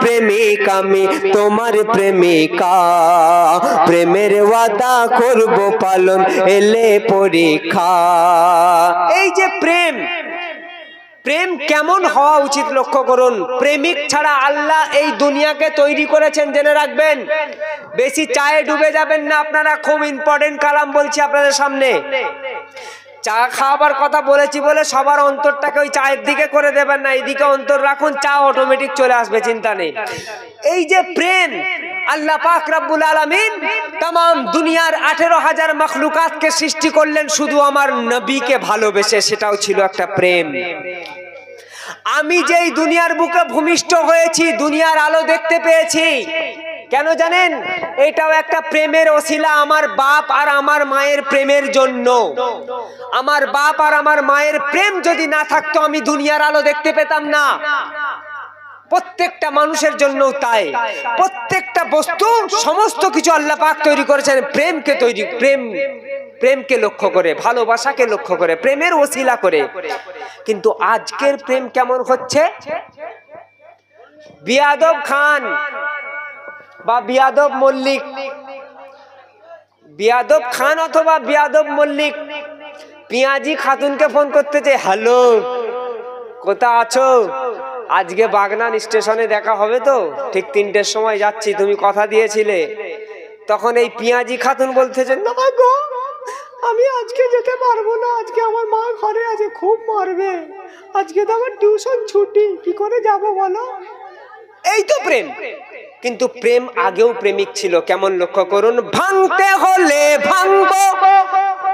প্রেমিক আমি তোমার প্রেমিকা, প্রেমের ওয়াদা করব পালন এলে পরীক্ষা। এই যে প্রেম, প্রেম কেমন হওয়া উচিত লক্ষ্য করুন। প্রেমিক ছাড়া আল্লাহ এই দুনিয়াকে তৈরি করেছেন জেনে রাখবেন। বেশি চায়ে ডুবে যাবেন না আপনারা, খুব ইম্পর্টেন্ট কালাম বলছি আপনাদের সামনে। চা খাওয়ার কথা বলেছি বলে সবার অন্তরটাকে ওই চায়ের দিকে করে দেবেন না, এইদিকে অন্তর রাখুন, চা অটোমেটিক চলে আসবে, চিন্তা নেই। এই যে প্রেম, আল্লাহ পাক রব্বুল আলামিন तमाम দুনিয়ার 18,000 মাখলুকাতকে সৃষ্টি করলেন শুধু আমার নবীকে ভালোবেসে, সেটাও ছিল একটা প্রেম। আমি যেই দুনিয়ার বুকে ভূমিষ্ঠ হয়েছি, দুনিয়ার আলো দেখতে পেয়েছি, কেন জানেন? এটাও একটা প্রেমের ওসিলা, আমার বাপ আর আমার মায়ের প্রেমের জন্য। আমার বাপ আর আমার মায়ের প্রেম যদি না থাকতো আমি দুনিয়ার আলো দেখতে পেতাম না। প্রত্যেকটা মানুষের জন্য তাই, প্রত্যেকটা বস্তু, সমস্ত কিছু আল্লাহ পাক তৈরি করেছেন প্রেমকে তৈরি, প্রেমকে লক্ষ্য করে, ভালোবাসাকে লক্ষ্য করে, প্রেমের ওসিলা করে। কিন্তু আজকের প্রেম কেমন হচ্ছে? বিয়াদব খান বা বিয়াদব মল্লিক, বিয়াদব খান অথবা বিয়াদব মল্লিক পিয়াজি খাতুনকে ফোন করতেছে, হ্যালো কোথা আছো, আজকে বাগনান স্টেশনে দেখা হবে তো, ঠিক 3টের সময় যাচ্ছি, তুমি কথা দিয়েছিলে। তখন এই পিয়াজি খাতুন বলতেছে, না গো আমি আজকে যেতে পারবো না, আজকে আমার মা ঘরে আছে, খুব মারবে, আজকে তো আমার টিউশন ছুটি, কি করে যাবো বলো। এই তো প্রেম। কিন্তু প্রেম আগেও প্রেমিক ছিল, কেমন লক্ষ্য করুন। ভাঙতে হলে ভাঙবো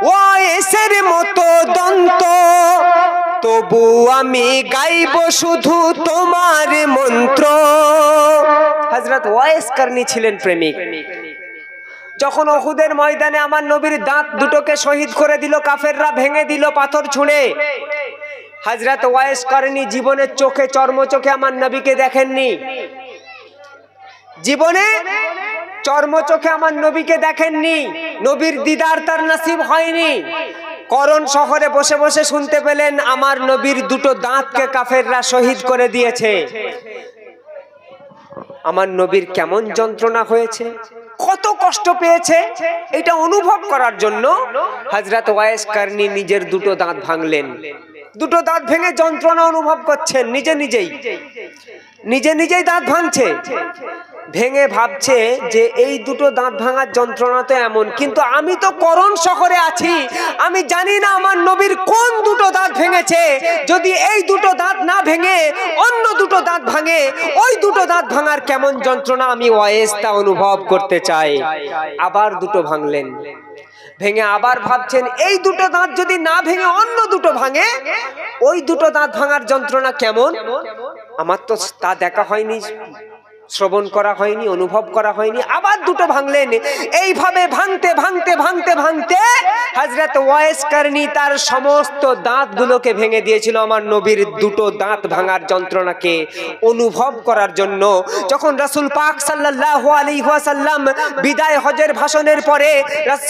ওয়াইসের মতো দন্ত, তবু আমি গাইবো শুধু তোমার মন্ত্র। হযরত ওয়াইস কারনী ছিলেন প্রেমিক। যখন উহুদের ময়দানে আমার নবীর দাঁত দুটোকে শহীদ করে দিল কাফেররা, ভেঙে দিল পাথর ছুঁড়ে, হযরত ওয়াইস কারনী জীবনের চোখে, চর্ম চোখে আমার নবীকে দেখেননি। জীবনে চর্ম চোখে আমার নবীকে দেখেননি, নবীর দিদার তার নসিব হয়নি। করণ শহরে বসে বসে শুনতে পেলেন আমার নবীর দুটো দাঁতকে কাফেররা শহীদ করে দিয়েছে। আমার নবীর কেমন যন্ত্রণা হয়েছে, কত কষ্ট পেয়েছে, এটা অনুভব করার জন্য হযরত ওয়াইস কারনী নিজের দুটো দাঁত ভাঙলেন। দুটো দাঁত ভেঙে যন্ত্রণা অনুভব করছেন, নিজে নিজেই দাঁত ভাঙছে। ভেঙে ভাবছে যে এই দুটো দাঁত ভাঙার যন্ত্রণা তো এমন, কিন্তু আমি তো করণ শহরে আছি, আমি জানি না আমার নবীর কোন দুটো দাঁত ভেঙেছে। যদি এই দুটো দাঁত না ভেঙে অন্য দুটো দাঁত ভাঙে, ওই দুটো দাঁত ভাঙার কেমন যন্ত্রণা আমি ওয়াইস তা অনুভব করতে চাই। আবার দুটো ভাঙলেন, ভেঙে আবার ভাবছেন এই দুটো দাঁত যদি না ভেঙে অন্য দুটো ভাঙে, ওই দুটো দাঁত ভাঙার যন্ত্রণা কেমন, আমার তো তা দেখা হয়নি, শ্রবণ করা হয়নি, অনুভব করা হয়নি। আবার দুটো ভাঙলেন। এইভাবে ভাঙতে ভাঙতে ভাঙতে ভাঙতে হযরত ওয়াইস কারনী তার সমস্ত দাঁতগুলোকে ভেঙে দিয়েছিল আমার নবীর দুটো দাঁত ভাঙার যন্ত্রণাকে অনুভব করার জন্য। যখন রাসূল পাক সাল্লাল্লাহু আলাইহি ওয়াসাল্লাম বিদায় হজের ভাষণের পরে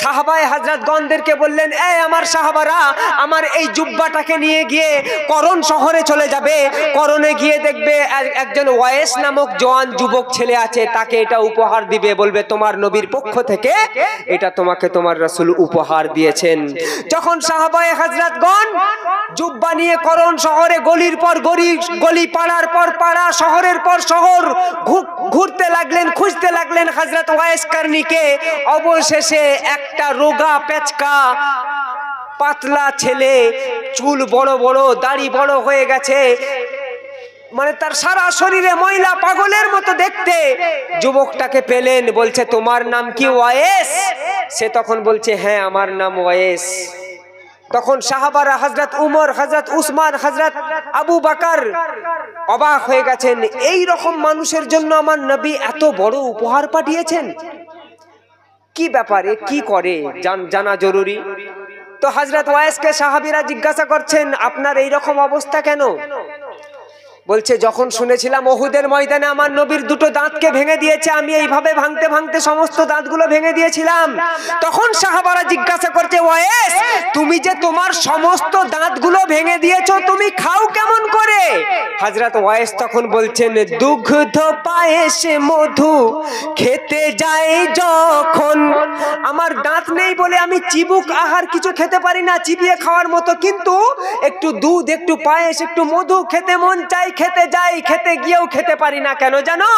সাহাবায়ে হযরতগণদেরকে বললেন, এই আমার সাহাবারা, আমার এই জুব্বাটাকে নিয়ে গিয়ে করণ শহরে চলে যাবে, করণে গিয়ে দেখবে একজন ওয়াইস নামক জওয়ান যুবক ছেলে আছে, তাকে এটা উপহার দিবে, বলবে তোমার নবীর পক্ষ থেকে এটা তোমাকে তোমার রাসূল উপহার দিয়েছেন। যখন সাহাবায়ে হযরতগণ জুব্বা নিয়ে করণ শহরে গলির পর গলি, পাড়ার পর পাড়া, শহরের পর শহর ঘুরতে লাগলেন, খুঁজতে লাগলেন হযরত ওয়াইস কারনীকে। অবশেষে একটা রোগা পেচকা পাতলা ছেলে, চুল বড় বড়, দাড়ি বড় হয়ে গেছে, মানে তার সারা শরীরে ময়লা, পাগলের মতো দেখতে, যুবকটাকে পেলেন। বলছে তোমার নাম কি ওয়াইস? সে তখন বলছে হ্যাঁ আমার নাম ওয়াইস। তখন সাহাবারা হযরত উমর, হযরত উসমান, হযরত আবু বকর অবাক হয়ে গেছেন, এই রকম মানুষের জন্য আমার নবী এত বড় উপহার পাঠিয়েছেন, কি ব্যাপারে, কি করে জানা জরুরি। তো হযরত ওয়াইসকে সাহাবীরা জিজ্ঞাসা করছেন আপনার এই রকম অবস্থা কেন? বলছে যখন শুনেছিলাম ওহুদের ময়দানে আমার নবীর দুটো দাঁতকে ভেঙে দিয়েছে, আমি এইভাবে ভাঙতে ভাঙতে সমস্ত দাঁতগুলো ভেঙে দিয়েছিলাম। তখন সাহাবারা জিজ্ঞাসা করছে, ওয়াইস তুমি যে তোমার সমস্ত দাঁতগুলো ভেঙে দিয়েছো, তুমি খাও কেমন করে? হযরত ওয়াইস তখন বলছেন, দুগ্ধ পায়েসে মধু খেতে যাই যখন। আমার দাঁত নেই বলে আমি চিবুক আহার কিছু খেতে পারি না, চিবিয়ে খাওয়ার মতো, কিন্তু একটু দুধ, একটু পায়েস, একটু মধু খেতে মন চাই, খেতে যাই, খেতে গিয়েও খেতে পারি না। কেন জানো?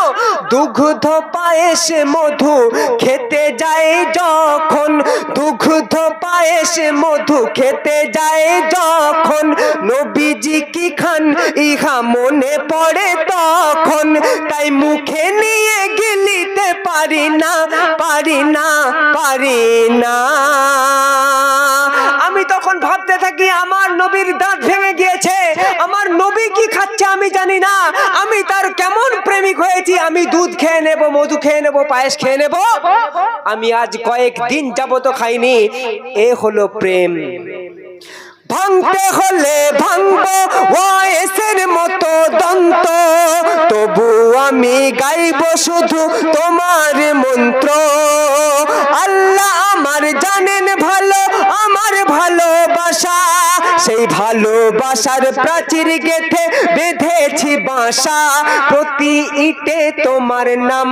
দুগ্ধ পায়েস মধু খেতে যায় যখন, দুগ্ধ পায়েস মধু খেতে যায় যখন, নবীজি কি খান ইহা মনে পড়ে তখন, তাই মুখে নিয়ে গিলিতে পারি না, পারি না, পারি না। আমি তখন ভাবতে থাকি আমার নবীর দাঁত ভেঙে গিয়েছে, আমার নবী কি খাচ্ছে আমি জানি না, আমি তার কেমন প্রেমিক হয়েছি, আমি দুধ খেয়ে নেব, মধু খেয়ে নেব, পায়েস খেয়ে নেব। আমি আজ কয়েকদিন যাবত খাইনি। এ হলো প্রেম। ভাঙতে হলে ভাঙবো ওয়াইসের মতো দন্ত, তবু আমি গাইব শুধু তোমার মন্ত্র। আল্লাহ আমার জানেন ভালো আমার ভালোবাসা, সেই ভালোবাসার প্রাচীর গেথে বেঁধেছি বাসা। প্রতি ইটে তোমার নাম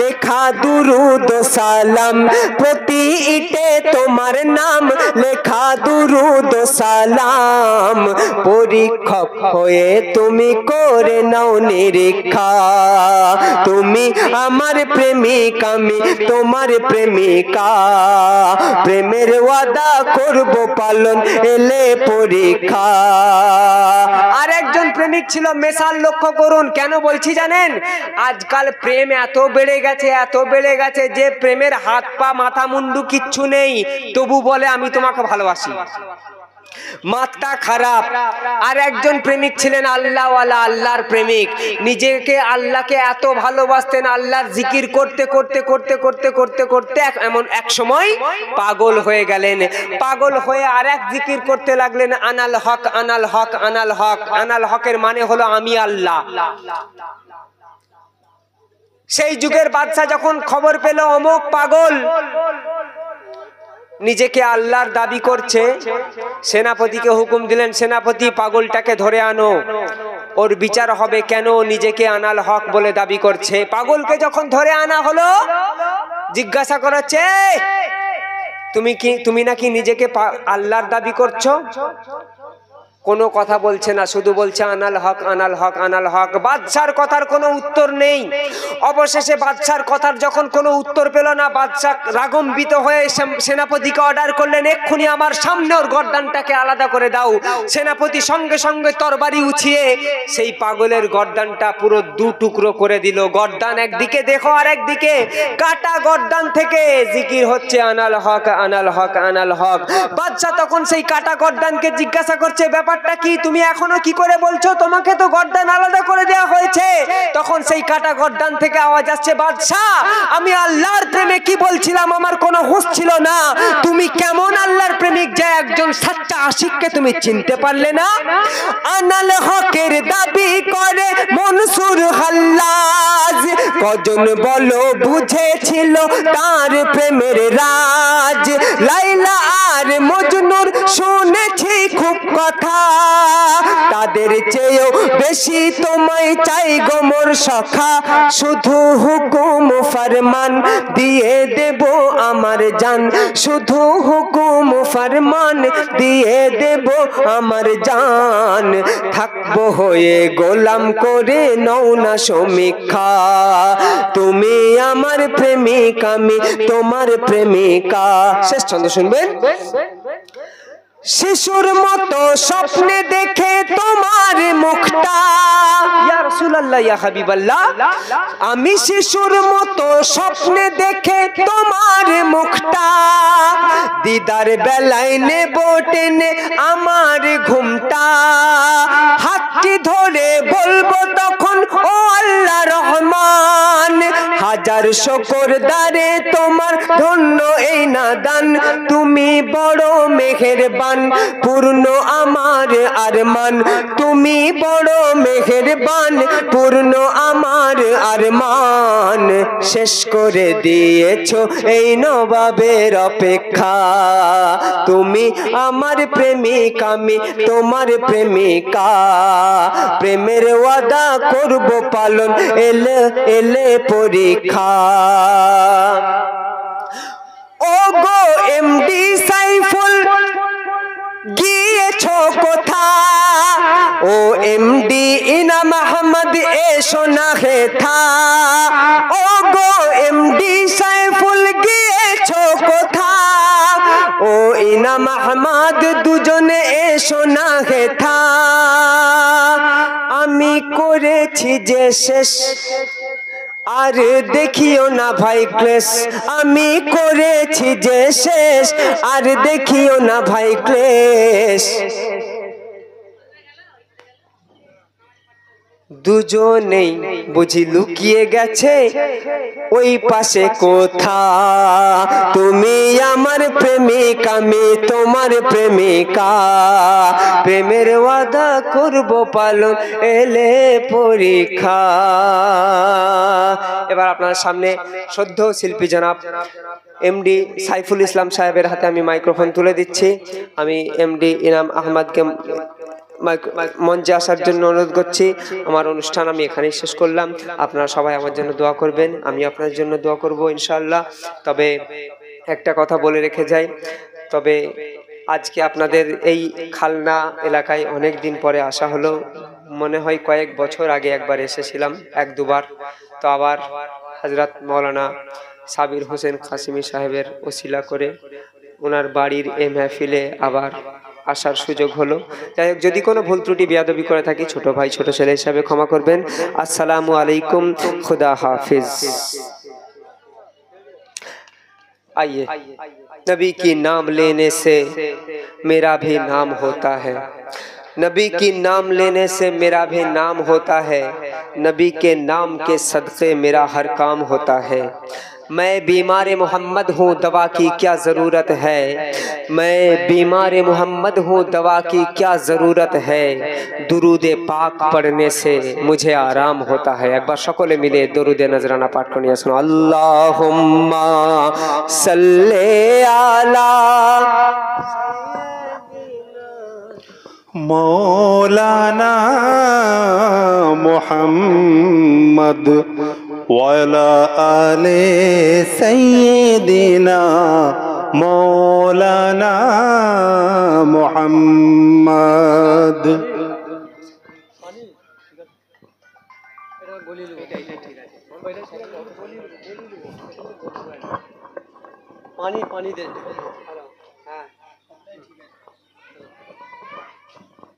লেখা দুরুদ সালাম, প্রতি ইটে তোমার নাম লেখা দুরুদ সালাম। পরীক্ষক হয়ে তুমি করে নাও নিরীক্ষা, তুমি আমার প্রেমিক আমি তোমার প্রেমিকা। প্রেমের ওয়াদা করব পালন এলে পরীক্ষা। আর একজন প্রেমিক ছিল মেসাল, লক্ষ্য করুন। কেন বলছি জানেন? আজকাল প্রেম এত বেড়ে গেছে, এত বেড়ে গেছে যে প্রেমের হাত পা মাথা মুন্ডু কিচ্ছু নেই, তবু বলে আমি তোমাকে ভালোবাসি। মাথা খারাপ। আর একজন প্রেমিক ছিলেন আল্লাহওয়ালা, আল্লাহর প্রেমিক। নিজেকে আল্লাহকে এত ভালোবাসতেন, আল্লাহর জিকির করতে করতে করতে করতে করতে করতে এমন এক সময় পাগল হয়ে গেলেন। পাগল হয়ে আর এক জিকির করতে লাগলেন, আনাল হক, আনাল হক, আনাল হক। আনাল হকের মানে হলো আমি আল্লাহ। সেই যুগের বাদশা যখন খবর পেল অমুক পাগল নিজেকে আল্লাহর দাবি করছে, সেনাপতিকে হুকুম দিলেন, সেনাপতি পাগলটাকে ধরে আনো, ওর বিচার হবে কেন নিজেকে আনাল হক বলে দাবি করছে। পাগলকে যখন ধরে আনা হলো, জিজ্ঞাসা করাচ্ছে, তুমি নাকি নিজেকে আল্লাহর দাবি করছো? কোনো কথা বলছে না, শুধু বলছে আনাল হক, আনাল হক, আনাল হক। বাদশার কথার কোনো উত্তর নেই। অবশেষে বাদশার কথার যখন কোনো উত্তর পেল না, বাদশা রাগম্বিত হয়ে সেনাপতিকে অর্ডার করলেন, এক্ষুনি আমার সামনে ওর গর্দানটাকে আলাদা করে দাও। সেনাপতি সঙ্গে সঙ্গে তরবারি উঠিয়ে সেই পাগলের গর্দানটা পুরো দু টুকরো করে দিল। গর্দান একদিকে দেখো, আর একদিকে কাটা গর্দান থেকে জিকির হচ্ছে আনাল হক, আনাল হক, আনাল হক। বাদশা তখন সেই কাটা গর্দানকে জিজ্ঞাসা করছে, ব্যাপারটা কি? তুমি এখনো কি করে বলছো? তোমাকে তো গর্দান আলাদা করে দেওয়া হয়েছে। তখন সেই কাটা গর্দান থেকে আওয়াজ আসছে, বাদশাহ আমি আল্লাহর প্রেমে কি বলছিলাম, আমার কোনো হুঁশ ছিল না। তুমি কেমন আল্লাহর প্রেমিক যে একজন সাচ্চা আশিককে তুমি চিনতে পারলে না? আনাল হকের দাবি করে মনসুর হাল্লাজ, কজন বলো বুঝেছিল তার প্রেমের রাজ। লাইলা আর মজনুর শুনেছি খুব কথা, তাদের চেয়েও বেশি তোমায় চাই গো মোর সখা। শুধু হুকুম ফরমান দিয়ে দেব আমার জান, শুধু হুকুম ফরমান দিয়ে দেব আমার জান। থাকবো হয়ে গোলাম করে নও না সমীক্ষা, তুমি আমার প্রেমিক আমি তোমার প্রেমিকা। শেষ ছন্দ শুনবেন। শিশুর মতো স্বপ্নে দেখে তোমার মুখটা, ইয়া রাসূলুল্লাহ, ইয়া হাবিবাল্লাহ, আমি শিশুর মতো স্বপ্নে দেখে তোমার মুখটা। দিদার বেলায় নেব টেনে আমার ঘুমটা, হাতটি ধরে বলবো তখন ও আল্লাহ রহমান, হাজার শকর দারে তোমার ধন্য এই নাদান, তুমি বড় মেহেরবান পূর্ণ আমার আরমান, তুমি বড় মেহেরবান পূর্ণ আমার আরমান, শেষ করে দিয়েছো এই নবাবের অপেক্ষা, তুমি আমার প্রেমিক আমি তোমার প্রেমিকা, প্রেমের ওয়াদা করব পালন এলে এলে পরীক্ষা। ও গো এমডি সাইফুল গিয়েছো কোথা, ও এমডি ইনাম আহমদ এসো না হেথা, ও গো এমডি সাইফুল গিয়েছো কোথা, ও ইনাম আহমদ দুজনে এসো না হেথা, আমি করেছি যে শেষ আর দেখিও না ভাই ক্লেশ, আমি করেছি যে শেষ আর দেখিও না ভাই ক্লেশ। দুজনেই বুঝি লুকিয়ে গেছে ওই পাশে কোথা, তুমি আমার প্রেমিক আমি তোমার প্রেমিকা, প্রেমের ওয়াদা করব পালন এলে পরীক্ষা। এবার আপনার সামনে শ্রদ্ধেয় শিল্পী জনাব এমডি সাইফুল ইসলাম সাহেবের হাতে আমি মাইক্রোফোন তুলে দিচ্ছি। আমি এমডি ইনাম আহমদকে মঞ্চে আসার জন্য অনুরোধ করছি। আমার অনুষ্ঠান আমি এখানেই শেষ করলাম। আপনারা সবাই আমার জন্য দোয়া করবেন, আমি আপনার জন্য দোয়া করব ইনশাআল্লাহ। তবে একটা কথা বলে রেখে যাই, তবে আজকে আপনাদের এই খালনা এলাকায় অনেক দিন পরে আসা হলো, মনে হয় কয়েক বছর আগে একবার এসেছিলাম এক দুবার, তো আবার হযরত মাওলানা সাবির হোসেন কাসিমি সাহেবের ওসিলা করে ওনার বাড়ির এই মাহফিলে আবার আসার সুযোগ হলো। যাই হোক, যদি কোনো ভুল ত্রুটি বেয়াদবি করে থাকি ছোট ভাই ছোট ছেলে হিসাবে ক্ষমা করবেন। আসসালামু আলাইকুম, খুদা হাফিজ। आइए, नबी की नाम लेने से मेरा भी नाम होता है, नबी की नाम लेने से मेरा भी नाम होता है, नबी के नाम के सदक़े मेरा हर काम होता है। मैं बीमार मोहम्मद हूँ, दवा की क्या ज़रूरत है, मैं बीमार मोहम्मद हूँ, दवा की क्या ज़रूरत है, दुरूद पाक पढ़ने से मुझे आराम होता है। एक बार সকলে মিলে দরুদে নজরানা পাঠ করে শুনো, আল্লাহুম্মা সাল্লি আলা मौलाना मुहम्मद वाला आले सय्यदिना मौलाना मुहम्मद। पानी पानी दे